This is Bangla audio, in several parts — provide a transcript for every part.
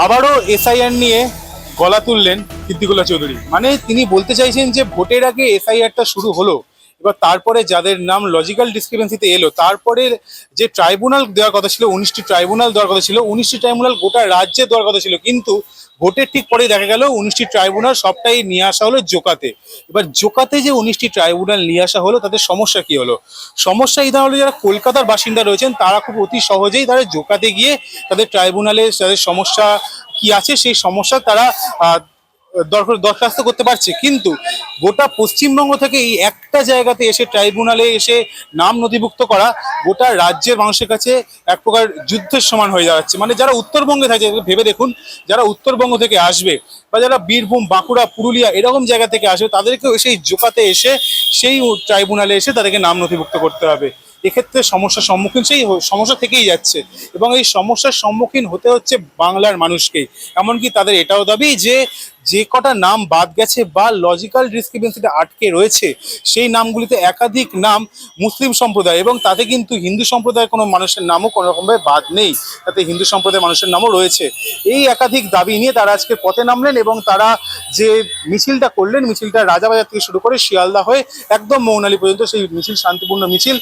আবারও এসআইআর নিয়ে গলা তুললেন সিদ্দিকুল্লাহ চৌধুরী। মানে তিনি বলতে চাইছেন যে ভোটের আগে এসআইআরটা শুরু হলো, এবার তারপরে যাদের নাম লজিক্যাল ডিসক্রিপেন্সিতে এলো, তারপরে যে ট্রাইব্যুনাল দেওয়ার কথা ছিল, 19টি ট্রাইব্যুনাল দেওয়ার কথা ছিল, 19টি ট্রাইব্যুনাল গোটা রাজ্যে দেওয়ার কথা ছিল, কিন্তু ভোটের ঠিক পরেই দেখা গেল 19টি ট্রাইব্যুনাল সবটাই নিয়ে আসা হলো জোকাতে। এবার জোকাতে যে 19টি ট্রাইব্যুনাল নিয়ে আসা হলো, তাদের সমস্যা কি হলো? সমস্যা এই ধরনের, যারা কলকাতার বাসিন্দা রয়েছেন তারা খুব অতি সহজেই তারা জোকাতে গিয়ে তাদের ট্রাইব্যুনালে তাদের সমস্যা কি আছে সেই সমস্যা তারা দরখাস্ত করতে পারছে। কিন্তু গোটা পশ্চিমবঙ্গ থেকে এই একটা জায়গাতে এসে ট্রাইব্যুনালে এসে নাম নথিভুক্ত করা গোটা রাজ্যের মানুষের কাছে এক প্রকার যুদ্ধের সমান হয়ে যাচ্ছে। মানে যারা উত্তরবঙ্গে থাকে, ভেবে দেখুন, যারা উত্তরবঙ্গ থেকে আসবে বা যারা বীরভূম, বাঁকুড়া, পুরুলিয়া এরকম জায়গা থেকে আসবে, তাদেরকেও সেই জোকাতে এসে সেই ট্রাইব্যুনালে এসে তাদেরকে নাম নথিভুক্ত করতে হবে। এক্ষেত্রে সমস্যার সম্মুখীন সেই সমস্যা থেকেই যাচ্ছে, এবং এই সমস্যার সম্মুখীন হতে হচ্ছে বাংলার মানুষকেই। এমনকি তাদের এটাও দাবি যে যে কটা নাম বাদ গেছে বা লজিক্যাল ডিসক্রিপেন্সিটা আটকে রয়েছে, সেই নামগুলিতে একাধিক নাম মুসলিম সম্প্রদায়, এবং তাতে কিন্তু হিন্দু সম্প্রদায়ের কোনো মানুষের নামও কোনো রকমভাবে বাদ নেই, তাতে হিন্দু সম্প্রদায়ের মানুষের নামও রয়েছে। এই একাধিক দাবি নিয়ে তারা আজকে পথে নামলেন, এবং তারা যে মিছিলটা করলেন, মিছিলটা রাজাবাজার থেকে শুরু করে শিয়ালদা হয়ে একদম মৌনালী পর্যন্ত সেই মিছিল শান্তিপূর্ণ মিছিল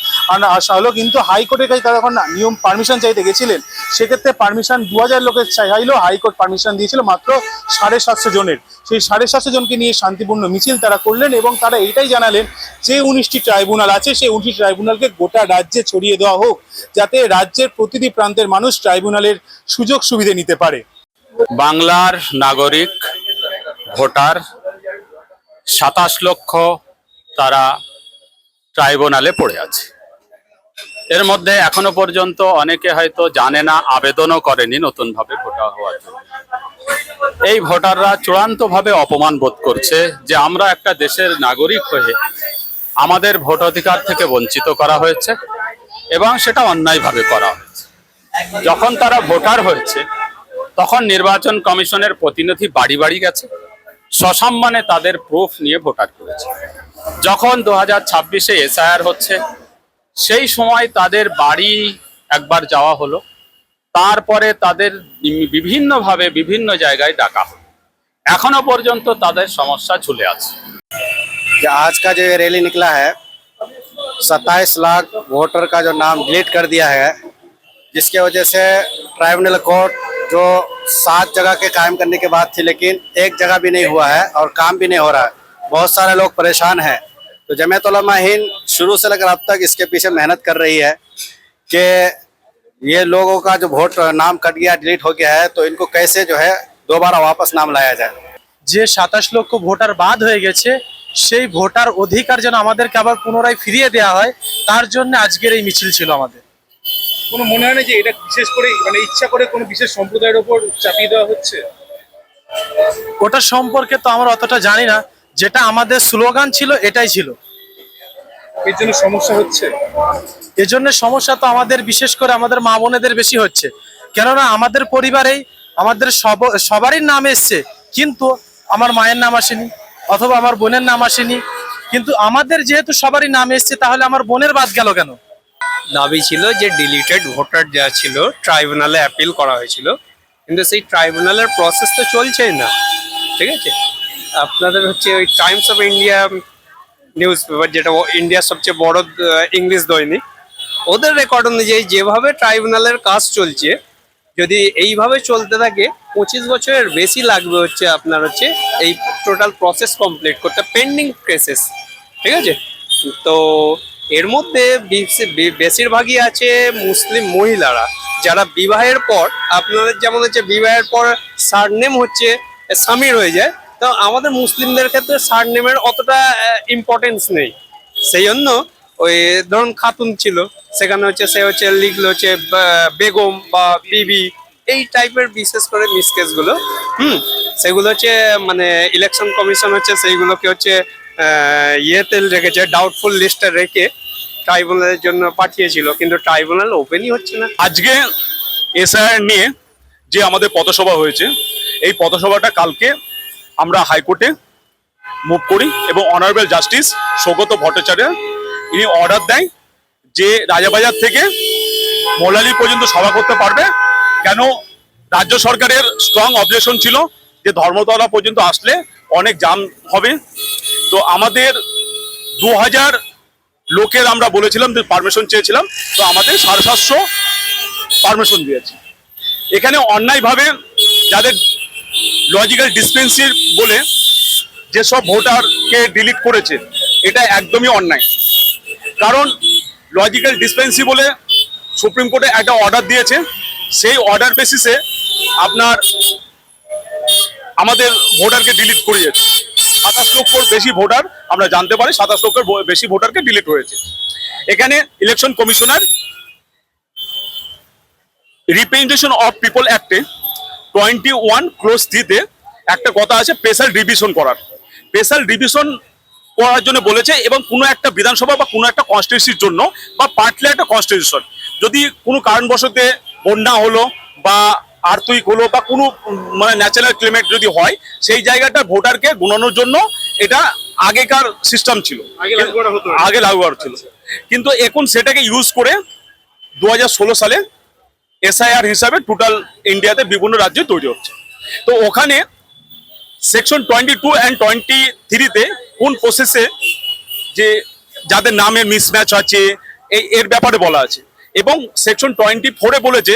আসা হলো। কিন্তু হাইকোর্টের কাছে তারা এখন নিয়ম পারমিশন চাইতে গেছিলেন, সেক্ষেত্রে পারমিশন 2000 লোকের চাইলো, হাইকোর্ট পারমিশন দিয়েছিল মাত্র 750 জনের। সেই 750 জনকে নিয়ে শান্তিপূর্ণ মিছিল তারা করলেন, এবং তারা এইটাই জানালেন যে 19টি ট্রাইব্যুনাল আছে সেই 19টি ট্রাইব্যুনালকে গোটা রাজ্যে ছড়িয়ে দেওয়া হোক, যাতে রাজ্যের প্রতিটি প্রান্তের মানুষ ট্রাইব্যুনালের সুযোগ সুবিধে নিতে পারে। বাংলার নাগরিক ভোটার 27 লক্ষ তারা ট্রাইব্যুনালে পড়ে আছে। এর মধ্যে এখনো পর্যন্ত অনেকে হয়তো জানে না, আবেদনও করেনি নতুন ভাবে ভোটার হওয়ার জন্য। এই ভোটাররা চূড়ান্তভাবে অপমান বোধ করছে যে আমরা একটা দেশের নাগরিক হয়ে আমাদের ভোট অধিকার থেকে বঞ্চিত করা হয়েছে, এবং সেটা অন্যায়ভাবে করা হয়েছে। যখন তারা ভোটার হয়েছে তখন নির্বাচন কমিশনের প্রতিনিধি বাড়ি বাড়ি গেছে, সসম্মানে তাদের প্রুফ নিয়ে ভোটার করেছে। যখন 2026-এ এসআইআর হচ্ছে, সেই সময় তাদের বাড়ি একবার যাওয়া হলো, তারপরে তাদের বিভিন্নভাবে বিভিন্ন জায়গায় ডাকা হলো। এখনো পর্যন্ত তাদের সমস্যা ঝুলে আছে। आज का जो ये रैली निकला है, 27 लाख वोटर का जो नाम डिलीट कर दिया है, जिसके वजह से ट्राइब्यूनल कोर्ट जो 7 जगह के कायम करने की बात थी, लेकिन एक जगह भी नहीं हुआ है और काम भी नहीं हो रहा है। बहुत सारे लोग परेशान हैं। तो जमीयत उलमा हिंद शुरू से लेकर अब तक इसके पीछे मेहनत कर रही है कि ये लोगों का जो वोट नाम कट गया, डिलीट हो गया है, तो इनको कैसे जो है दोबारा वापस नाम लाया जाए। যে 27 লক্ষ ভোটার বাদ হয়ে গেছে, সেই ভোটার অধিকার যেন আমাদেরকে আবার পুনরায় ফিরিয়ে দেওয়া হয়, তার জন্য আজকের এই মিছিল ছিল আমাদের। কোনো মনে হয় না যে এটা বিশেষ করে মানে ইচ্ছা করে কোনো বিশেষ সম্প্রদায়ের ওপর চাপিয়ে দেওয়া হচ্ছে? ওটা সম্পর্কে তো আমরা অতটা জানি না, যেটা আমাদের স্লোগান ছিল এটাই ছিল। এর জন্য সমস্যা হচ্ছে? এজন্য সমস্যা তো আমাদের, বিশেষ করে আমাদের মা বোনেদের বেশি হচ্ছে। কেননা আমাদের পরিবারেই আমাদের সবারই নাম এসছে, কিন্তু আমার মায়ের নাম আসেনি অথবা আমার বোনের নাম আসেনি। কিন্তু আমাদের যেহেতু সবারই নাম এসছে, তাহলে আমার বোনের বাদ গেল কেন? দাবি ছিল যে ডিলিটেড ভোটার যা ছিল ট্রাইব্যুনালে অ্যাপিল করা হয়েছিল, কিন্তু সেই ট্রাইব্যুনালের প্রসেস তো চলছেই না। ঠিক আছে, আপনাদের হচ্ছে ওই Times of India news paper, যেটা ইন্ডিয়ার সবচেয়ে বড় ইংলিশ দৈনিক, ওদের রেকর্ড অনুযায়ী যেভাবে ট্রাইব্যুনালের কাজ চলছে, যদি এইভাবে চলতে থাকে 25 বছরের বেশি লাগবে হচ্ছে আপনার হচ্ছে এই টোটাল প্রসেস কমপ্লিট করতে, পেন্ডিং কেসেস। ঠিক আছে, তো এর মধ্যে বেশিরভাগই আছে মুসলিম মহিলারা, যারা বিবাহের পর, আপনাদের যেমন হচ্ছে বিবাহের পর সারনেম হচ্ছে সামির হয়ে যায়, তো আমাদের মুসলিমদের ক্ষেত্রে সারনেমের অতটা ইম্পর্টেন্স নেই। সেই জন্য ওই ধরুন খাতুন ছিল, সেখানে হচ্ছে সে হচ্ছে লিখলো হচ্ছে বেগম বা বিবি, এই টাইপের বিশেষ করে মিসকেসগুলো সেগুলো হচ্ছে মানে ইলেকশন কমিশন হচ্ছে সেইগুলোকে হচ্ছে ইয়েতে রেখেছে, ডাউটফুল লিস্টে রেখে ট্রাইব্যুনালের জন্য পাঠিয়েছিল, কিন্তু ট্রাইব্যুনাল ওপেনই হচ্ছে না। আজকে এসআইআর নিয়ে যে আমাদের পথসভা হয়েছে, এই পথসভাটা কালকে আমরা হাইকোর্টে মুভ করি, এবং অনারেবল জাস্টিস সৌগত ভট্টাচার্য ইনি অর্ডার দেয় যে রাজাবাজার থেকে মৌলালী পর্যন্ত সভা করতে পারবে। কেন রাজ্য সরকারের স্ট্রং অবজেকশন ছিল যে ধর্মতলা পর্যন্ত আসলে অনেক জাম হবে। তো আমাদের 2000 লোকের আমরা বলেছিলাম যে পারমিশন চেয়েছিলাম, তো আমাদের 750 পারমিশন দিয়েছে। এখানে অন্যায়ভাবে যাদের লজিক্যাল ডিসপেন্সি বলে যেসব ভোটারকে ডিলিট করেছে, এটা একদমই অন্যায়। কারণ লজিক্যাল ডিসপেন্সি বলে সুপ্রিম কোর্টে একটা অর্ডার দিয়েছে, সেই অর্ডার বেসিসে আপনার আমাদের ভোটারকে ডিলিট করিয়েছে। 27 লক্ষর বেশি ভোটার আমরা জানতে পারি, 27 লক্ষের বেশি ভোটারকে ডিলিট হয়েছে। এখানে election commissioner representation of people অ্যাক্টে 21 ক্লোজ 3-তে একটা কথা আছে স্পেশাল রিভিশন করার। স্পেশাল রিভিশন করার জন্য বলেছে, এবং কোনো একটা বিধানসভা বা কোনো একটা কনস্টিটিউন্সির জন্য বা পার্টলি একটা কনস্টিটিউশন যদি কোনো কারণবশতে বন্যা হলো বা আর্থিক হলো বা কোনো মানে ন্যাচারাল ক্লাইমেট যদি হয়, সেই জায়গাটা ভোটারকে গুণানোর জন্য এটা আগেকার সিস্টেম ছিল, আগে লাগু করা ছিল। কিন্তু এখন সেটাকে ইউজ করে 2016 সালে এসআইআর হিসাবে টোটাল ইন্ডিয়াতে বিভিন্ন রাজ্যে তৈরি হচ্ছে। তো ওখানে সেকশন 22 অ্যান্ড 23-তে কোন প্রসেসে যে যাদের নামে মিসম্যাচ আছে এর ব্যাপারে বলা আছে, এবং সেকশন 24-এ বলেছে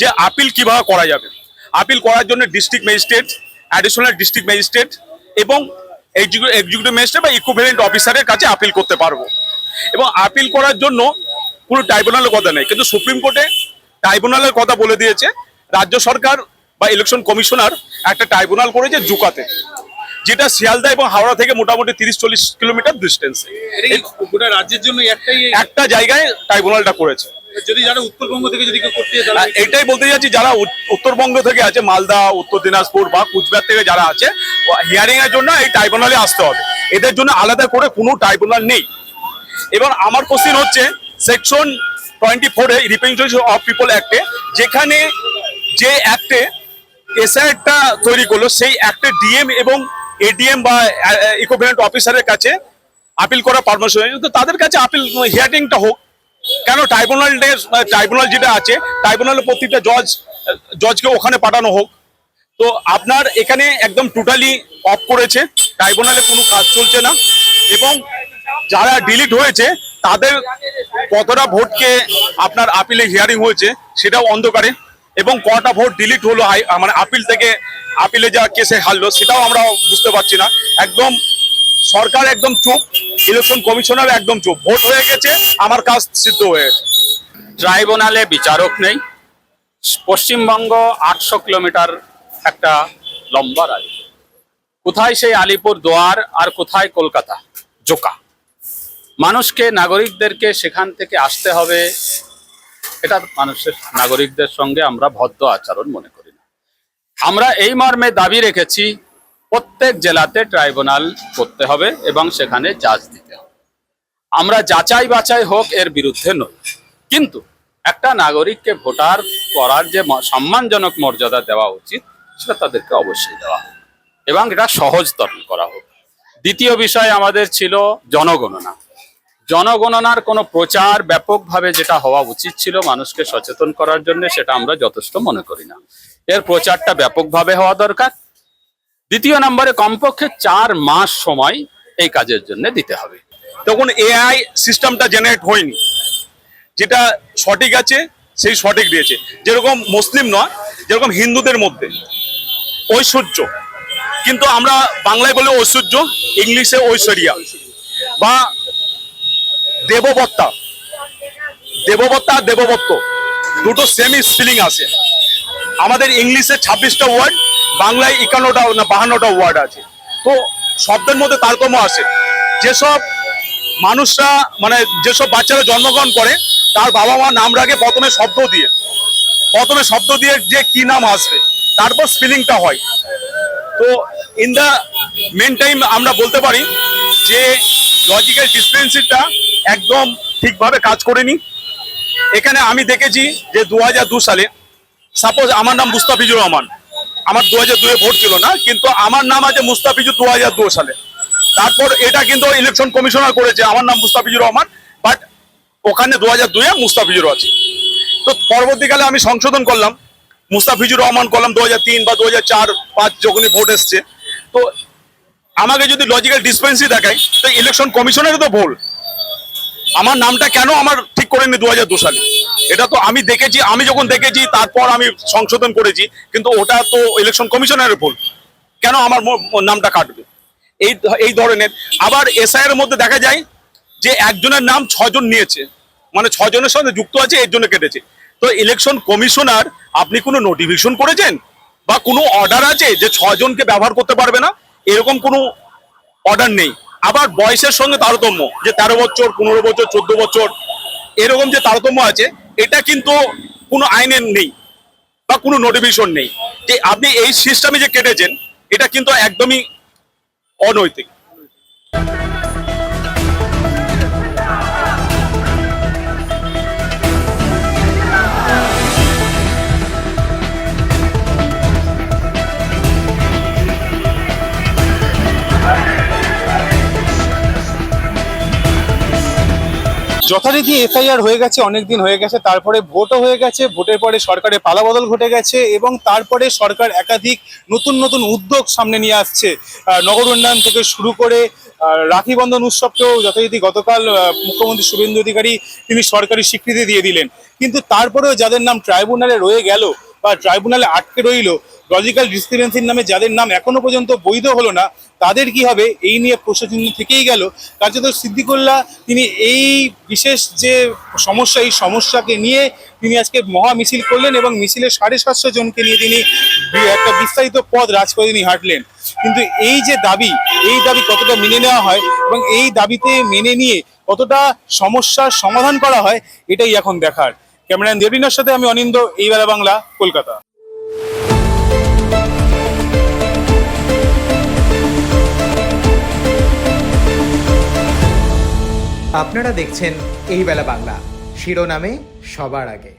যে আপিল কিভাবে করা যাবে। আপিল করার জন্য district magistrate, additional district magistrate এবং এক্সিকিউটিভ ম্যাজিস্ট্রেট বা ইকুইভ্যালেন্ট অফিসারের কাছে আপিল করতে পারবো। এবং আপিল করার জন্য কোনো ট্রাইব্যুনালের কথা নেই, কিন্তু সুপ্রিম কোর্টে ট্রাইব্যুনালের কথা বলে দিয়েছে। রাজ্য সরকার বা ইলেকশন কমিশনার একটা ট্রাইব্যুনাল করেছে জুকাতে, যেটা শিয়ালদা এবং হাওড়া থেকে মোটামুটি 30-40 কিলোমিটার ডিস্টেন্সে। গোটা রাজ্যের জন্য একটা জায়গায় ট্রাইব্যুনালটা করেছে। যদি যারা উত্তরবঙ্গ থেকে যদি কেউ করতে যায়, এটাই বলতে যাচ্ছি, যারা উত্তরবঙ্গ থেকে আছে, মালদা, উত্তর দিনাজপুর বা কুচবিহার থেকে যারা আছে, হিয়ারিং এর জন্য এই ট্রাইব্যুনালে আসতে হবে। এদের জন্য আলাদা করে কোনো ট্রাইব্যুনাল নেই। এবার আমার কোশ্চেন হচ্ছে সেকশন 24-এ রিপ্রেজেন্টেশন অফ পিপল অ্যাক্টে, যেখানে যে অ্যাক্টে এসআইআরটা তৈরি করলো, সেই অ্যাক্টে ডিএম এবং এডিএম বা ইকুইভ্যালেন্ট অফিসারের কাছে আপিল করা পারমিশন, তো তাদের কাছে আপিল হিয়ারিংটা হোক। কেন ট্রাইব্যুনাল যেটা আছে, ট্রাইব্যুনালের প্রত্যেকটা জজকে ওখানে পাঠানো হোক। তো আপনার এখানে একদম টোটালি অফ করেছে, ট্রাইব্যুনালে কোনো কাজ চলছে না, এবং যারা ডিলিট হয়েছে তাদের কতটা ভোটকে আপনার আপিলে হিয়ারিং হয়েছে সেটাও অন্ধকারে, এবং কটা ভোট ডিলিট হলো মানে আপিল থেকে, আপিলে যা কেসে হারলো সেটাও আমরা বুঝতে পারছি না। একদম সরকার একদম চুপ, ইলেকশন কমিশনার একদম চুপ। ভোট হয়ে গেছে, আমার কাজ সিদ্ধ হয়ে গেছে। ট্রাইব্যুনালে বিচারক নেই। পশ্চিমবঙ্গ 800 কিলোমিটার একটা লম্বা রাজ্য। কোথায় সেই আলিপুর দুয়ার আর কোথায় কলকাতা জোকা। মানুষকে, নাগরিকদেরকে সেখান থেকে আসতে হবে, এটা মানুষের, নাগরিকদের সঙ্গে আমরা ভদ্র আচরণ মনে করি না। আমরা এই মর্মে দাবি রেখেছি প্রত্যেক জেলাতে ট্রাইব্যুনাল করতে হবে এবং সেখানে জাজ দিতে হবে। আমরা যাচাই বাছাই হোক এর বিরুদ্ধে নই, কিন্তু একটা নাগরিককে ভোটার করার যে সম্মানজনক মর্যাদা দেওয়া উচিত সেটা তাদেরকে অবশ্যই দেওয়া হোক, এবং এটা সহজতর করা হোক। দ্বিতীয় বিষয় আমাদের ছিল জনগণনা। জনগণনার কোনো প্রচার ব্যাপকভাবে যেটা হওয়া উচিত ছিল মানুষকে সচেতন করার জন্য, সেটা আমরা যথেষ্ট মনে করি না। এর প্রচারটা ব্যাপকভাবে হওয়া দরকার। দ্বিতীয় নম্বরে কমপক্ষে 4 মাস সময় এই কাজের জন্য দিতে হবে। তখন এআই সিস্টেমটা জেনারেট হয়নি, যেটা সঠিক আছে সেই সঠিক দিয়েছে। যেরকম মুসলিম নয়, যেরকম হিন্দুদের মধ্যে ঐশ্বর্য, কিন্তু আমরা বাংলায় বলে ঐশ্বর্য, ইংলিশে ঐশ্বরিয়া বা দেববত্তা। দেববত্তা আর দেববত্ত দুটো সেমই স্পেলিং আছে। আমাদের ইংলিশে 26টা ওয়ার্ড, বাংলায় 51টা না 52টা ওয়ার্ড আছে। তো শব্দের মধ্যে তারতম্য আসে। যেসব মানুষরা মানে যেসব বাচ্চারা জন্মগ্রহণ করে তার বাবা মা নাম রাখে প্রথমে শব্দ দিয়ে যে কি নাম আসবে, তারপর স্পেলিংটা হয়। তো ইন দ্য মেন টাইম আমরা বলতে পারি যে লজিক্যাল ডিসপেন্সিটা একদম ঠিকভাবে কাজ করেনি। এখানে আমি দেখেছি যে 2002 সালে, সাপোজ আমার নাম মুস্তাফিজুর রহমান, আমার 2002-এ ভোট ছিল না, কিন্তু আমার নাম আছে মুস্তাফিজুর 2002 সালে। তারপর এটা কিন্তু ইলেকশন কমিশনার করেছে আমার নাম মুস্তাফিজুর রহমান, বাট ওখানে 2002-এ মুস্তাফিজুর আছে। তো পরবর্তীকালে আমি সংশোধন করলাম, মুস্তাফিজুর রহমান কলম 2003 বা 2004-5 যখনই ভোট এসছে, তো আমাকে যদি লজিক্যাল ডিসপেন্সি দেখায় তো ইলেকশন কমিশনের তো ভুল। আমার নামটা কেন আমার ঠিক করেনি 2002 সালে, এটা তো আমি দেখেছি, আমি যখন দেখেছি তারপর আমি সংশোধন করেছি, কিন্তু ওটা তো ইলেকশন কমিশনের ভুল। কেন আমার নামটা কাটবে? এই ধরনের আবার এসআইয়ের মধ্যে দেখা যায় যে একজনের নাম 6 জন নিয়েছে, মানে 6 জনের সঙ্গে যুক্ত আছে, এর জন্য কেটেছে। তো ইলেকশন কমিশনার, আপনি কোনো নোটিফিকেশন করেছেন বা কোনো অর্ডার আছে যে 6 জনকে ব্যবহার করতে পারবে না? এরকম কোনো অর্ডার নেই। আবার বয়সের সঙ্গে তারতম্য, যে 13 বছর, 15 বছর, 14 বছর, এরকম যে তারতম্য আছে, এটা কিন্তু কোনো আইনে নেই বা কোনো নোটিফিকেশন নেই। যে আপনি এই সিস্টেমে যে কেটেছেন, এটা কিন্তু একদমই অনৈতিক। যথারীতি এসআইআর হয়ে গেছে, অনেকদিন হয়ে গেছে, তারপরে ভোটও হয়ে গেছে, ভোটের পরে সরকারের পালাবদল ঘটে গেছে এবং তারপরে সরকার একাধিক নতুন নতুন উদ্যোগ সামনে নিয়ে আসছে। নগর উন্নয়ন থেকে শুরু করে রাখি বন্ধন উৎসবকেও যথারীতি গতকাল মুখ্যমন্ত্রী শুভেন্দু অধিকারী তিনি সরকারি স্বীকৃতি দিয়ে দিলেন। কিন্তু তারপরেও যাদের নাম ট্রাইব্যুনালে রয়ে গেল বা ট্রাইব্যুনালে আটকে রইল, লজিক্যাল ডিসক্রিপেন্সির নামে যাদের নাম এখনো পর্যন্ত বৈধ হলো না, তাদের কি হবে এই নিয়ে প্রশ্ন থেকেই গেল। কার্যত সিদ্দিকুল্লাহ তিনি এই বিশেষ যে সমস্যা, এই সমস্যাকে নিয়ে তিনি আজকে মহা মিছিল করলেন এবং মিছিলে 750 জনকে নিয়ে তিনি একটা বিস্তারিত পথ রাজ করে তিনি হাঁটলেন। কিন্তু এই যে দাবি, এই দাবি কতটা মেনে নেওয়া হয় এবং এই দাবিতে মেনে নিয়ে কতটা সমস্যার সমাধান করা হয়, এটাই এখন দেখার। ক্যামেরাম্যান দেবরিনার সাথে আমি অনিন্দ, এই বেলা বাংলা, কলকাতা। আপনারা দেখছেন এই বেলা বাংলা, শিরোনামে সবার আগে।